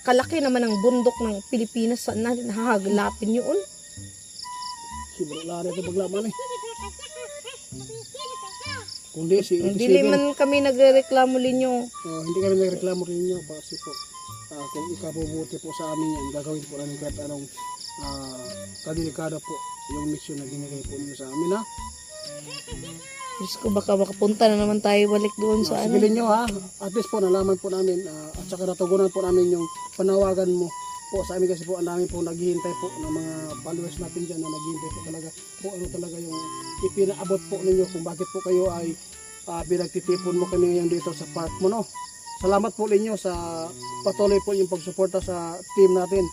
kalaki naman ang bundok ng Pilipinas, saan natin hahaglapin yun? Siguro lari ito paglaman eh. Kundi si Hindi man kami nagreklamo linyo. Hindi kami nagreklamo rin nyo kasi po kung ikabubuti po sa amin yan, gagawin po namin kahit anong kadelikado po yung mission na binigay po ninyo sa amin ha. Diyos ko, baka makapunta na naman tayo balik doon sa ano. Sigilin nyo ha, at least po nalaman po namin at saka natugunan po namin yung panawagan mo po sa amin kasi po ang dami po naghihintay po ng mga followers natin dyan na naghihintay po talaga po ano talaga yung ipinaabot po ninyo kung bakit po kayo ay pinagtitipon mo kami ngayon dito sa park mo no. Salamat po ninyo sa patuloy po yung pagsuporta sa team natin.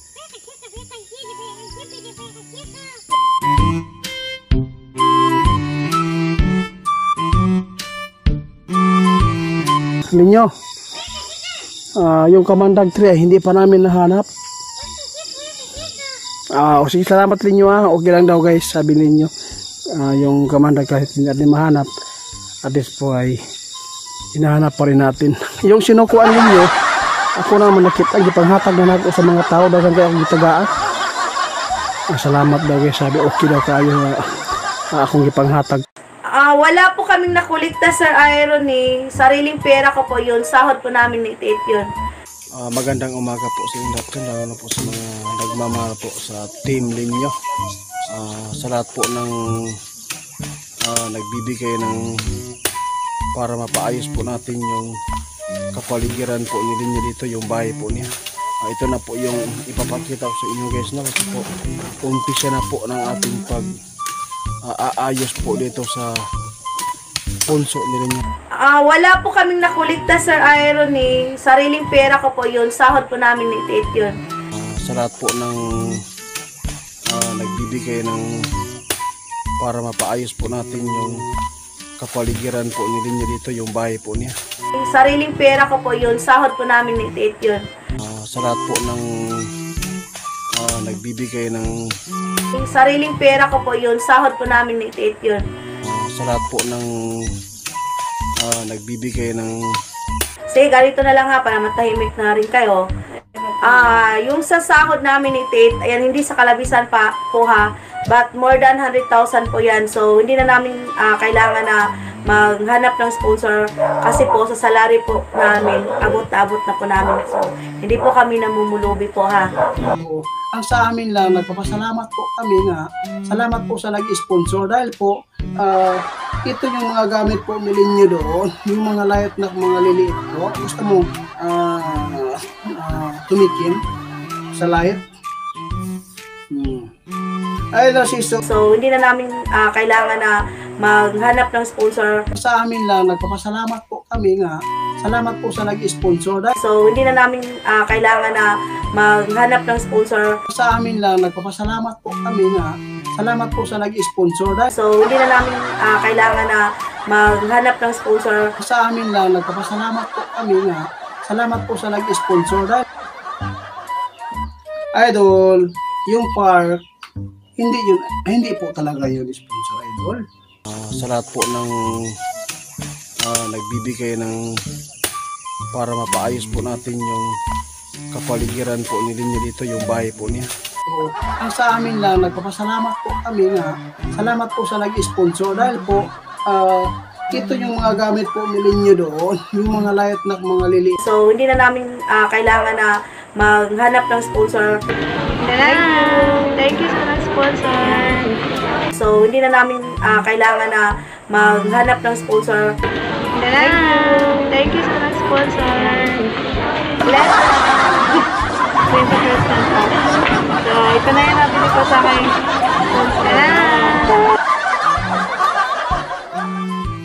Ninyo yung Kamandag Tree ay hindi pa namin nahanap. O sige, salamat ninyo ha. Okay lang daw guys, sabi ninyo yung Kamandag kahit hindi natin mahanap, at least po ay hinahanap pa rin natin. Yung sinukuan ninyo, ako naman nakita ipanghatag na natin sa mga tao dahil kaya akong gitagaan. Salamat daw guys, sabi okay daw kayo akong ipanghatag. Wala po kaming nakulikta, Sir Iron eh. Sariling pera ko po yun. Sahod po namin ni Tate yun. Magandang umaga po sa inyo natin, lalo na po sa mga nagmamahal po sa team ninyo. Sa lahat po ng nagbibigay ng para mapaayos po natin yung kapaligiran po ni Linyo dito, yung bahay po niya. Ito na po yung ipapakita ko sa inyo guys na kasi po umpisa na po ng ating aayos po dito sa punso nila niya. Wala po kaming nakulikta, Sir Iron eh. Sariling pera ko po yun. Sahod po namin ni Tate yun. Sa lahat po ng nagbibigay ng para mapaayos po natin yung kapaligiran po ni Linyo dito, yung bahay po niya. Sariling pera ko po yun. Sahod po namin ni Tate yun. Sa lahat po ng nagbibigay ng sariling pera ko po yun. Sahod po namin ni Tate yun. Sa lahat po ng nagbibigay ng sige, ganito na lang ha para matahimik na rin kayo. Yung sa sahod namin ni Tate, ayan, hindi sa kalabisan pa po ha, but more than 100,000 po yan. So hindi na namin kailangan na maghanap ng sponsor kasi po sa salary po namin abot-abot na po namin. So hindi po kami namumulubi po ha. Ang sa amin lang, nagpapasalamat po kami nga. Salamat po sa nag-sponsor dahil po ito yung mga gamit po nilin nyo doon, yung mga light na mga liliit po. Gusto mo tumikim sa light? Ay, so hindi na namin kailangan na maghanap ng sponsor. Sa amin lang, nagpapasalamat po kami nga. Salamat po sa nag-sponsor. So hindi na namin kailangan na maghanap ng sponsor. Sa amin lang, nagpapasalamat po kami nga. Salamat po sa nag-sponsor. So hindi na namin kailangan na maghanap ng sponsor. Sa amin lang, nagpapasalamat po kami nga. Salamat po sa nag-sponsor. Idol, yung park, hindi po talaga yun sponsor, Idol. Sa lahat po ng nagbibigay ng para mapaayos po natin yung kapaligiran po ni Linyo dito, yung bahay po niya. Ang sa amin lang, nagpapasalamat po kami nga. Salamat po sa nag-sponsor dahil po ito yung mga gamit po ni Linyo doon, yung mga light na mga liliit. So hindi na namin kailangan na maghanap ng sponsor. Thank you sa nag-sponsor. So hindi na namin kailangan na maghanap ng sponsor. Thank you sa nag-sponsor. Let's 20%. So ito na yung nabili ko sa akin.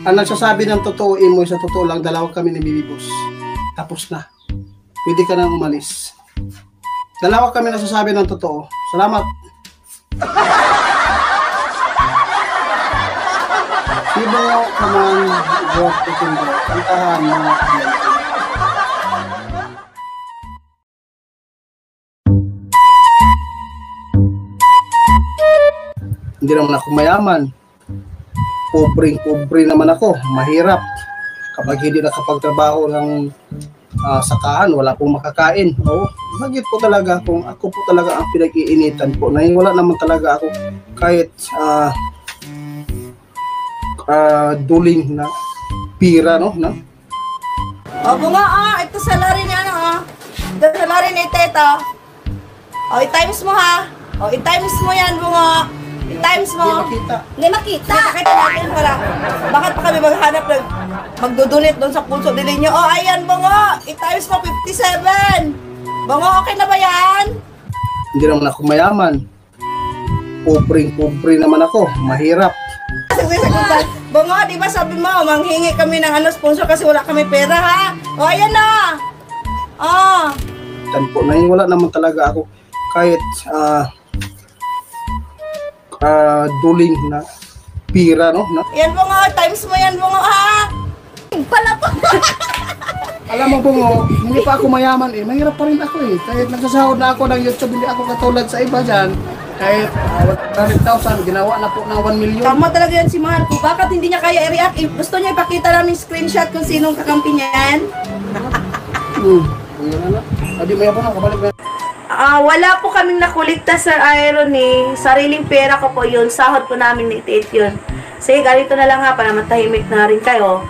Ang nagsasabi ng totoo, Imoy, sa totoo lang, dalawa kami ni Bibibos. Tapos na. Pwede ka nang umalis. Dalawa kami nagsasabi ng totoo. Salamat. Sibo ka man, Diyos, tutundo. Kantahan mo. Hindi naman ako mayaman. Pobre naman ako. Mahirap. Kapag hindi nakapagtrabaho ng sakahan, wala pong makakain. Oo, bagit po talaga kung ako po talaga ang pinag-iinitan po. Wala naman talaga ako kahit duling na pira, no? Na? O, bunga, ito salary ni ano, ito salary ni Teta. O, i-times mo ha. O, i-times mo yan, bunga. I-times mo. Hindi makita. Hindi makita. Nakita natin para, bakit pa kami maghanap ng magdudunit doon sa pulso din ninyo. O, ayan, bunga. I-times mo 57. Bunga, okay na ba yan? Hindi naman ako mayaman. Pobre naman ako. Mahirap. Bunga, di ba sabi mo, manghingi kami ng sponsor kasi wala kami pera ha? O, ayan na. O. Tan po, wala naman talaga ako kahit duling na pira, no? Na? Yan bunga, times mo yan bunga ha. Pala pa. Alam mo po, hindi pa ako mayaman eh. Mahirap pa rin ako eh. Kahit nagsasahod na ako ng YouTube, hindi ako katulad sa iba dyan. Kahit 100,000, ginawa na po ng 1 million. Tama talaga yan si Mahal ko. Bakit hindi niya kaya i-react? Gusto niya ipakita namin screenshot kung sinong kakampi niya yan? Yan na. Adi maya po na, kabalik na. Wala po kaming nakulikta, Sir Iron eh. Sariling pera ko po yun. Sahod po namin ni Tate yun. Sige, ganito na lang ha, para matahimik na rin kayo.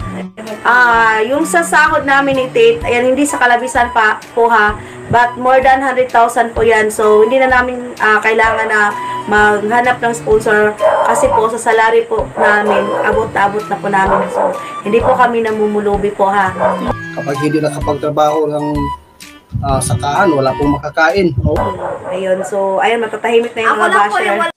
Yung sa sahod namin ni Tate, ayan, hindi sa kalabisan pa po ha, but more than 100,000 po yan. So, hindi na namin kailangan na maghanap ng sponsor kasi po sa salary po namin, abot na po namin. So, hindi po kami namumulubi po ha. Kapag hindi nakapagtrabaho ng sakahan, wala pong makakain. Oh. Ayun, so, ayun, matatahimik na yung mga basher.